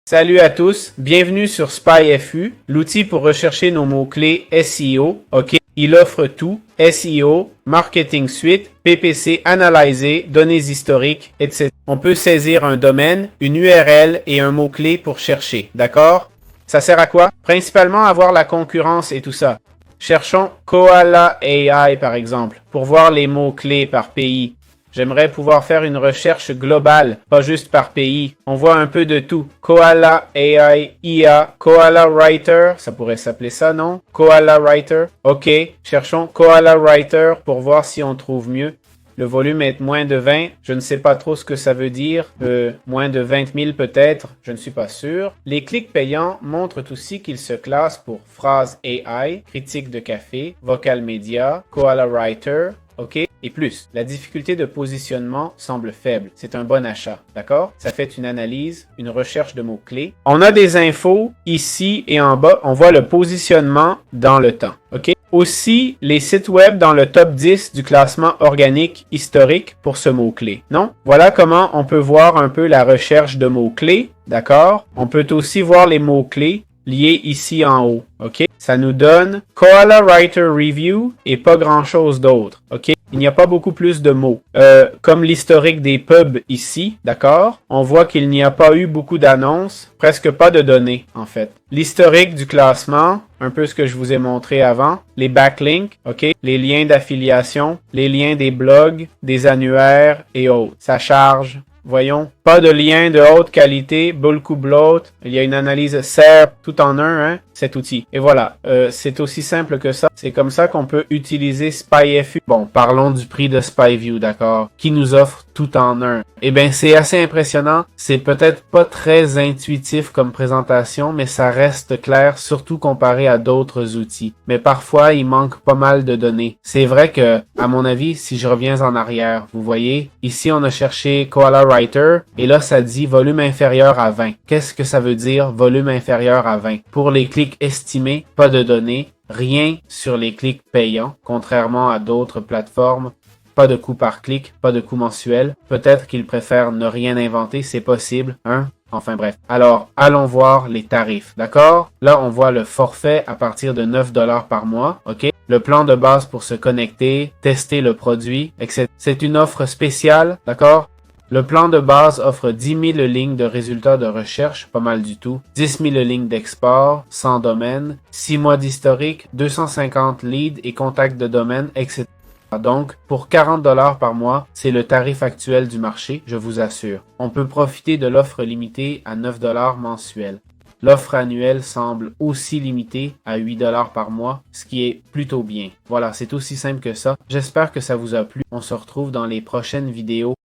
Salut à tous, bienvenue sur SpyFU, l'outil pour rechercher nos mots-clés SEO. OK, il offre tout, SEO, Marketing Suite, PPC analysé, données historiques, etc. On peut saisir un domaine, une URL et un mot-clé pour chercher, d'accord? Ça sert à quoi? Principalement à voir la concurrence et tout ça. Cherchons Koala AI par exemple, pour voir les mots-clés par pays. J'aimerais pouvoir faire une recherche globale, pas juste par pays. On voit un peu de tout. Koala AI, IA, Koala Writer, ça pourrait s'appeler ça, non? Koala Writer. OK, cherchons Koala Writer pour voir si on trouve mieux. Le volume est moins de 20. Je ne sais pas trop ce que ça veut dire. Moins de 20 000 peut-être. Je ne suis pas sûr. Les clics payants montrent aussi qu'ils se classent pour phrase AI, critique de café, vocal média, Koala Writer, OK? Et plus, la difficulté de positionnement semble faible. C'est un bon achat, d'accord? Ça fait une analyse, une recherche de mots-clés. On a des infos ici et en bas. On voit le positionnement dans le temps, OK? Aussi, les sites web dans le top 10 du classement organique historique pour ce mot-clé, non? Voilà comment on peut voir un peu la recherche de mots-clés, d'accord? On peut aussi voir les mots-clés liés ici en haut, OK? Ça nous donne Koala Writer Review et pas grand-chose d'autre, OK? Il n'y a pas beaucoup plus de mots. Comme l'historique des pubs ici, d'accord? On voit qu'il n'y a pas eu beaucoup d'annonces, presque pas de données, en fait. L'historique du classement, un peu ce que je vous ai montré avant. Les backlinks, OK? Les liens d'affiliation, les liens des blogs, des annuaires et autres. Ça charge. Voyons, pas de lien de haute qualité, beaucoup bloat. Il y a une analyse SERP tout en un, hein, cet outil. Et voilà, c'est aussi simple que ça. C'est comme ça qu'on peut utiliser SpyFU. Bon, parlons du prix de SpyView, d'accord, qui nous offre tout en un. Eh bien, c'est assez impressionnant. C'est peut-être pas très intuitif comme présentation, mais ça reste clair, surtout comparé à d'autres outils. Mais parfois, il manque pas mal de données. C'est vrai que, à mon avis, si je reviens en arrière, vous voyez, ici on a cherché Koala Writer, et là ça dit volume inférieur à 20. Qu'est-ce que ça veut dire, volume inférieur à 20? Pour les clics estimés, pas de données, rien sur les clics payants, contrairement à d'autres plateformes. Pas de coût par clic, pas de coût mensuel. Peut-être qu'ils préfèrent ne rien inventer, c'est possible, hein? Enfin bref. Alors, allons voir les tarifs, d'accord? Là, on voit le forfait à partir de 9 $ par mois, OK? Le plan de base pour se connecter, tester le produit, etc. C'est une offre spéciale, d'accord? Le plan de base offre 10 000 lignes de résultats de recherche, pas mal du tout, 10 000 lignes d'export, 100 domaines, 6 mois d'historique, 250 leads et contacts de domaine, etc. Donc, pour 40 $ par mois, c'est le tarif actuel du marché, je vous assure. On peut profiter de l'offre limitée à 9 $ mensuel. L'offre annuelle semble aussi limitée à 8 $ par mois, ce qui est plutôt bien. Voilà, c'est aussi simple que ça. J'espère que ça vous a plu. On se retrouve dans les prochaines vidéos.